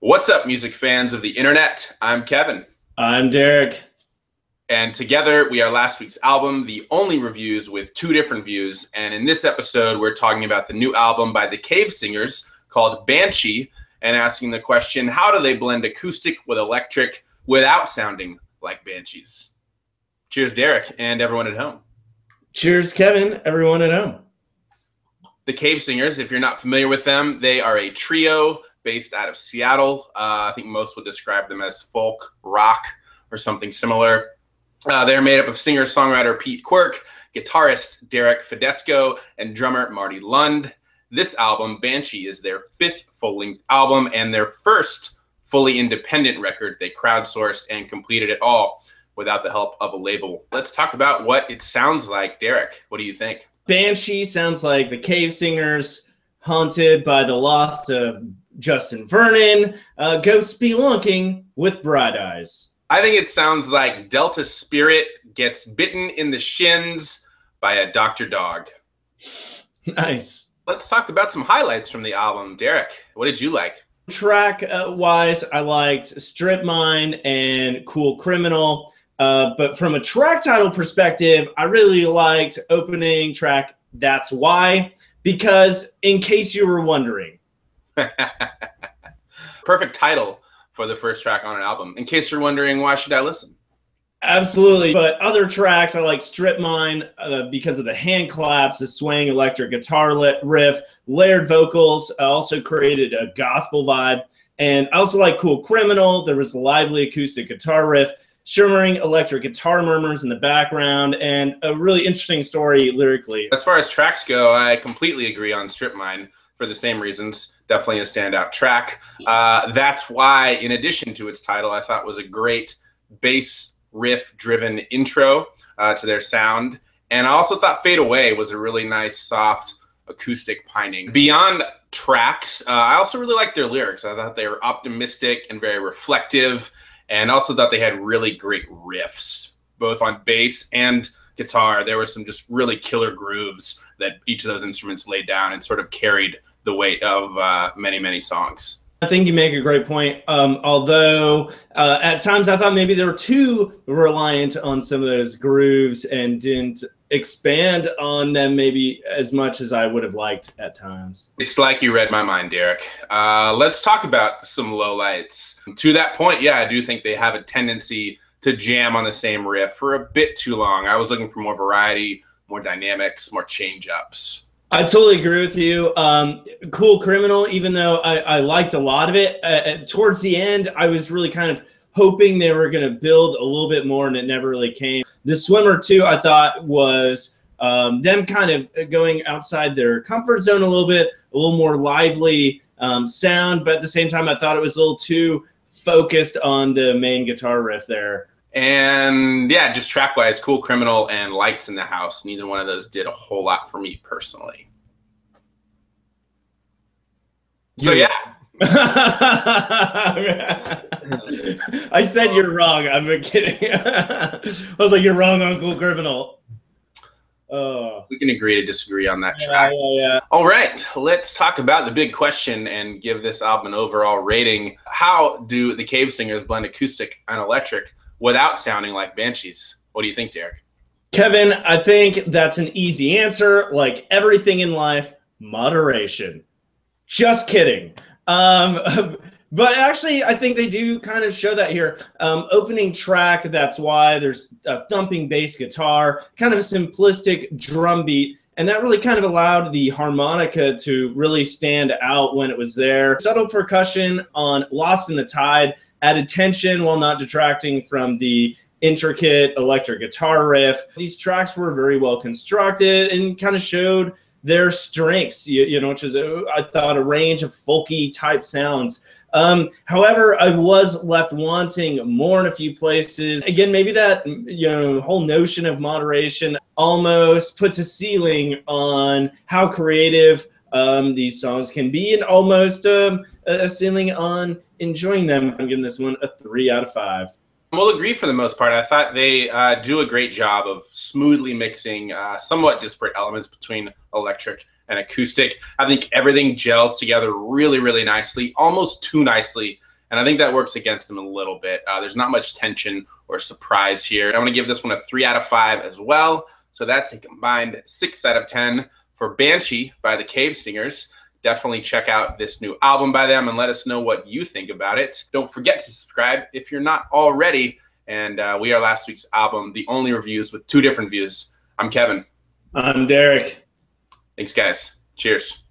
What's up, music fans of the internet? I'm Kevin. I'm Derek. And together we are last week's album, The Only Reviews, with two different views. And in this episode, we're talking about the new album by the Cave Singers called Banshee and asking the question, how do they blend acoustic with electric without sounding like banshees? Cheers, Derek, and everyone at home. Cheers, Kevin, everyone at home. The Cave Singers, if you're not familiar with them, they are a trio based out of Seattle. I think most would describe them as folk rock or something similar. They're made up of singer-songwriter Pete Quirk, guitarist Derek Fidesco, and drummer Marty Lund. This album, Banshee, is their fifth full-length album and their first fully independent record. They crowdsourced and completed it all without the help of a label. Let's talk about what it sounds like. Derek, what do you think? Banshee sounds like the Cave Singers haunted by the loss of Justin Vernon, go spelunking with bright eyes. I think it sounds like Delta Spirit gets bitten in the shins by a Dr. Dog. Nice. Let's talk about some highlights from the album. Derek, what did you like? Track-wise, I liked Strip Mine and Cool Criminal. But from a track title perspective, I really liked opening track, That's Why, because in case you were wondering. Perfect title for the first track on an album. In case you're wondering, why should I listen? Absolutely. But other tracks, I like Strip Mine because of the hand claps, the swaying electric guitar riff, layered vocals, also created a gospel vibe. And I also like Cool Criminal. There was a lively acoustic guitar riff, shimmering electric guitar murmurs in the background, and a really interesting story lyrically. As far as tracks go, I completely agree on Strip Mine for the same reasons. Definitely a standout track. That's Why, in addition to its title, I thought was a great bass riff-driven intro to their sound. And I also thought Fade Away was a really nice, soft, acoustic pining. Beyond tracks, I also really liked their lyrics. I thought they were optimistic and very reflective, and also thought they had really great riffs, both on bass and guitar. There were some just really killer grooves that each of those instruments laid down and sort of carried the weight of many, many songs. I think you make a great point. Although at times I thought maybe they were too reliant on some of those grooves and didn't expand on them maybe as much as I would have liked at times. It's like you read my mind, Derek. Let's talk about some lowlights. To that point, yeah, I do think they have a tendency to jam on the same riff for a bit too long. I was looking for more variety, more dynamics, more change-ups. I totally agree with you. Cool Criminal, even though I liked a lot of it, towards the end, I was really kind of hoping they were going to build a little bit more, and it never really came. The Swimmer, too, I thought was them kind of going outside their comfort zone a little bit, a little more lively sound, but at the same time, I thought it was a little too focused on the main guitar riff there. And yeah, just track-wise, Cool Criminal and Lights in the House, neither one of those did a whole lot for me personally. So yeah. I said you're wrong. I'm kidding. I was like, you're wrong on Cool Criminal. We can agree to disagree on that track. Yeah. All right, let's talk about the big question and give this album an overall rating. How do the Cave Singers blend acoustic and electric without sounding like banshees? What do you think, Derek? Kevin, I think that's an easy answer. Like everything in life, moderation. Just kidding. But actually, I think they do kind of show that here. Opening track, That's Why. There's a thumping bass guitar, kind of a simplistic drum beat, and that really kind of allowed the harmonica to really stand out when it was there. Subtle percussion on Lost in the Tide added tension while not detracting from the intricate electric guitar riff. These tracks were very well constructed and kind of showed their strengths, you know, which is, I thought, a range of folky type sounds. However, I was left wanting more in a few places. Again, maybe that, whole notion of moderation almost puts a ceiling on how creative these songs can be, and almost a ceiling on enjoying them. I'm giving this one a 3 out of 5. We'll agree for the most part. I thought they do a great job of smoothly mixing somewhat disparate elements between electric and acoustic. I think everything gels together really, really nicely, almost too nicely And I think that works against them a little bit. There's not much tension or surprise here. I'm going to give this one a 3 out of 5 as well. So that's a combined 6 out of 10 for Banshee by the Cave Singers. Definitely check out this new album by them and let us know what you think about it. Don't forget to subscribe if you're not already. And we are last week's album, The Only Reviews with 2 different views. I'm Kevin. I'm Derek. Thanks, guys. Cheers.